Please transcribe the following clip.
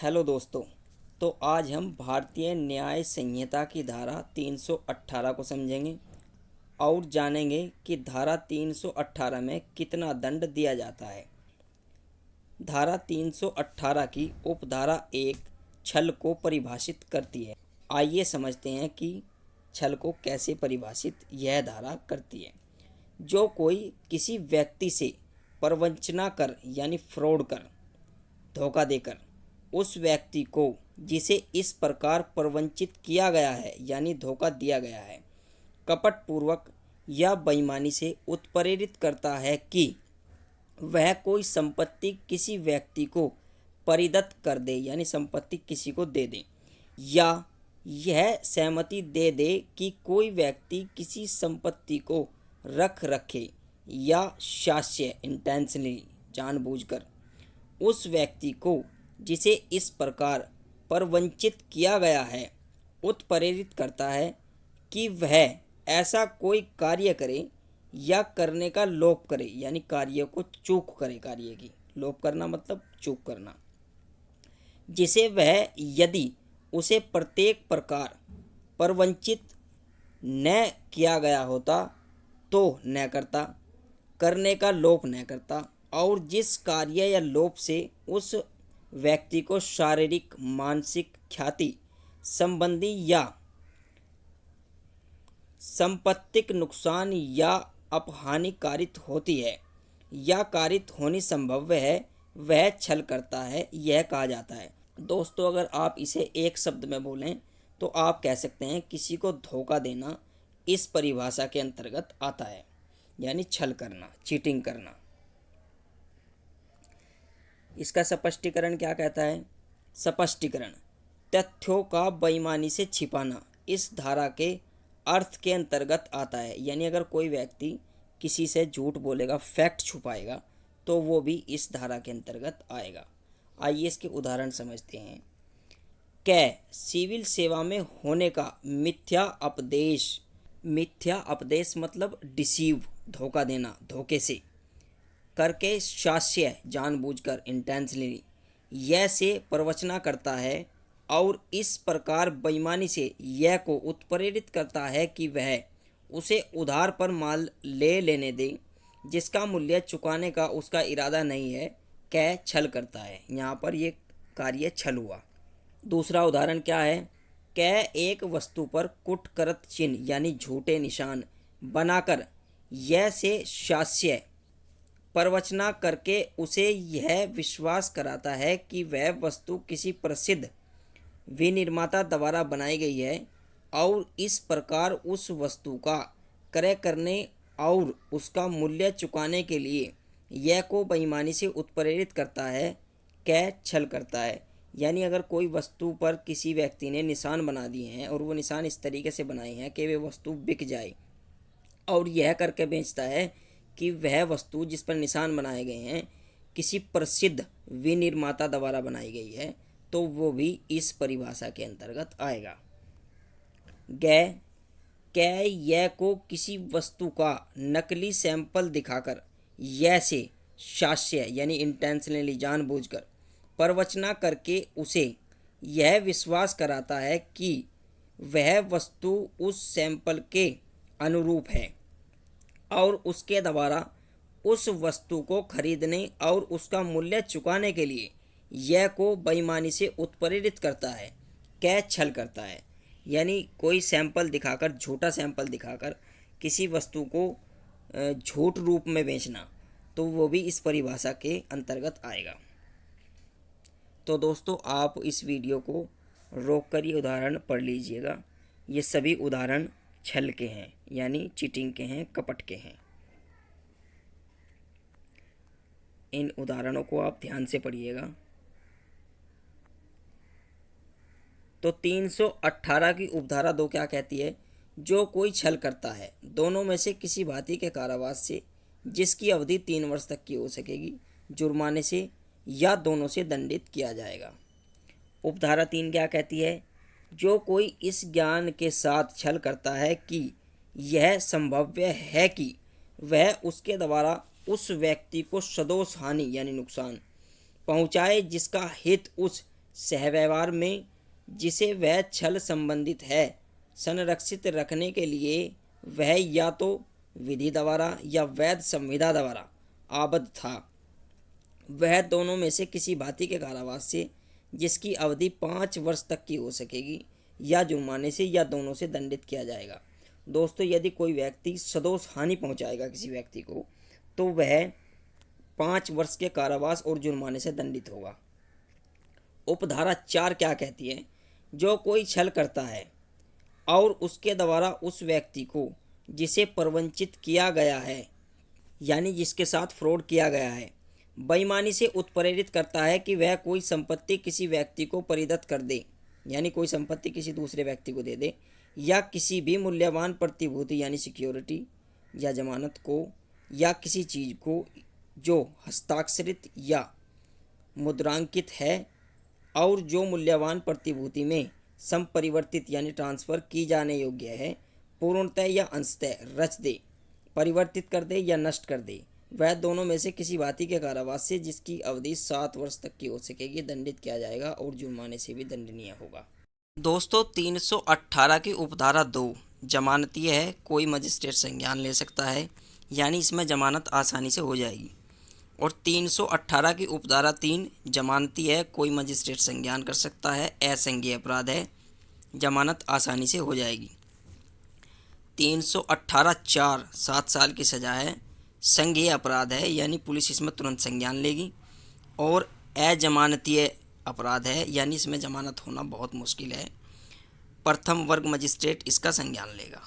Hello दोस्तों। तो आज हम भारतीय न्याय संहिता की धारा 318 को समझेंगे और जानेंगे कि धारा 318 में कितना दंड दिया जाता है। धारा 318 की उपधारा 1 छल को परिभाषित करती है। आइए समझते हैं कि छल को कैसे परिभाषित यह धारा करती है। जो कोई किसी व्यक्ति से प्रवंचना कर यानी फ्रॉड कर, धोखा देकर उस व्यक्ति को जिसे इस प्रकार प्रवंचित किया गया है यानी धोखा दिया गया है, कपटपूर्वक या बेईमानी से उत्प्रेरित करता है कि वह कोई संपत्ति किसी व्यक्ति को परिदत्त कर दे यानी संपत्ति किसी को दे दे, या यह सहमति दे दे कि कोई व्यक्ति किसी संपत्ति को रख रखे या शास्य इंटेंशनली जानबूझकर उस व्यक्ति को जिसे इस प्रकार प्रवंचित किया गया है उत्प्रेरित करता है कि वह ऐसा कोई कार्य करे या करने का लोप करे यानी कार्य को चूक करे। कार्य की लोप करना मतलब चूक करना, जिसे वह यदि उसे प्रत्येक प्रकार प्रवंचित न किया गया होता तो न करता, करने का लोप न करता, और जिस कार्य या लोप से उस व्यक्ति को शारीरिक मानसिक ख्याति संबंधी या संपत्तिक नुकसान या अपहानि कारित होती है या कारित होनी संभव है, वह छल करता है, यह कहा जाता है। दोस्तों, अगर आप इसे एक शब्द में बोलें तो आप कह सकते हैं किसी को धोखा देना इस परिभाषा के अंतर्गत आता है, यानी छल करना, चीटिंग करना। इसका स्पष्टीकरण क्या कहता है? स्पष्टीकरण: तथ्यों का बेईमानी से छिपाना इस धारा के अर्थ के अंतर्गत आता है। यानी अगर कोई व्यक्ति किसी से झूठ बोलेगा, फैक्ट छुपाएगा, तो वो भी इस धारा के अंतर्गत आएगा। आइए इसके उदाहरण समझते हैं। सिविल सेवा में होने का मिथ्या अपदेश मतलब डिसीव, धोखा देना, धोखे से करके शास्य जानबूझकर इंटेंशनली यह से प्रवचना करता है और इस प्रकार बेईमानी से यह को उत्प्रेरित करता है कि वह उसे उधार पर माल ले लेने दे जिसका मूल्य चुकाने का उसका इरादा नहीं है, छल करता है। यहाँ पर यह कार्य छल हुआ। दूसरा उदाहरण क्या है? एक वस्तु पर कुटकरत चिन्ह यानी झूठे निशान बनाकर यह से शास्य प्रवचना करके उसे यह विश्वास कराता है कि वह वस्तु किसी प्रसिद्ध विनिर्माता द्वारा बनाई गई है और इस प्रकार उस वस्तु का क्रय करने और उसका मूल्य चुकाने के लिए यह को बेईमानी से उत्प्रेरित करता है, छल करता है। यानी अगर कोई वस्तु पर किसी व्यक्ति ने निशान बना दिए हैं और वो निशान इस तरीके से बनाए हैं कि वे वस्तु बिक जाए और यह करके बेचता है कि वह वस्तु जिस पर निशान बनाए गए हैं किसी प्रसिद्ध विनिर्माता द्वारा बनाई गई है, तो वो भी इस परिभाषा के अंतर्गत आएगा। यह को किसी वस्तु का नकली सैंपल दिखाकर यह से शास्य यानी इंटेंशनली जानबूझकर प्रवचना करके उसे यह विश्वास कराता है कि वह वस्तु उस सैंपल के अनुरूप है और उसके द्वारा उस वस्तु को खरीदने और उसका मूल्य चुकाने के लिए यह को बेईमानी से उत्प्रेरित करता है, छल करता है। यानी कोई सैंपल दिखाकर, झूठा सैंपल दिखाकर किसी वस्तु को झूठ रूप में बेचना, तो वो भी इस परिभाषा के अंतर्गत आएगा। तो दोस्तों, आप इस वीडियो को रोक कर ये उदाहरण पढ़ लीजिएगा। ये सभी उदाहरण छल के हैं यानी चीटिंग के हैं, कपट के हैं। इन उदाहरणों को आप ध्यान से पढ़िएगा। तो 318 की उपधारा 2 क्या कहती है? जो कोई छल करता है दोनों में से किसी भांति के कारावास से जिसकी अवधि 3 वर्ष तक की हो सकेगी, जुर्माने से या दोनों से दंडित किया जाएगा। उपधारा 3 क्या कहती है? जो कोई इस ज्ञान के साथ छल करता है कि यह संभव्य है कि वह उसके द्वारा उस व्यक्ति को सदोष हानि यानी नुकसान पहुँचाए जिसका हित उस सहव्यवहार में जिसे वह छल संबंधित है संरक्षित रखने के लिए वह या तो विधि द्वारा या वैध संविदा द्वारा आबद्ध था। वह दोनों में से किसी भांति के कारावास से जिसकी अवधि 5 वर्ष तक की हो सकेगी या जुर्माने से या दोनों से दंडित किया जाएगा। दोस्तों, यदि कोई व्यक्ति सदोष हानि पहुंचाएगा किसी व्यक्ति को तो वह 5 वर्ष के कारावास और जुर्माने से दंडित होगा। उपधारा 4 क्या कहती है? जो कोई छल करता है और उसके द्वारा उस व्यक्ति को जिसे प्रवंचित किया गया है यानी जिसके साथ फ्रॉड किया गया है बेईमानी से उत्प्रेरित करता है कि वह कोई संपत्ति किसी व्यक्ति को परिदत्त कर दे यानी कोई संपत्ति किसी दूसरे व्यक्ति को दे दे या किसी भी मूल्यवान प्रतिभूति यानी सिक्योरिटी या जमानत को या किसी चीज़ को जो हस्ताक्षरित या मुद्रांकित है और जो मूल्यवान प्रतिभूति में संपरिवर्तित यानी ट्रांसफ़र की जाने योग्य है, पूर्णतः या अंशतः रच दे, परिवर्तित कर दे या नष्ट कर दे, वह दोनों में से किसी भांति के कारावास से जिसकी अवधि 7 वर्ष तक की हो सकेगी दंडित किया जाएगा और जुर्माने से भी दंडनीय होगा। दोस्तों, 318 की उपधारा 2 जमानती है, कोई मजिस्ट्रेट संज्ञान ले सकता है, यानी इसमें जमानत आसानी से हो जाएगी। और 318 की उपधारा 3 जमानती है, कोई मजिस्ट्रेट संज्ञान कर सकता है, असंज्ञेय अपराध है, जमानत आसानी से हो जाएगी। 318 4 7 साल की सज़ा है, संज्ञेय अपराध है यानी पुलिस इसमें तुरंत संज्ञान लेगी। और अजमानतीय अपराध है यानी इसमें जमानत होना बहुत मुश्किल है, प्रथम वर्ग मजिस्ट्रेट इसका संज्ञान लेगा।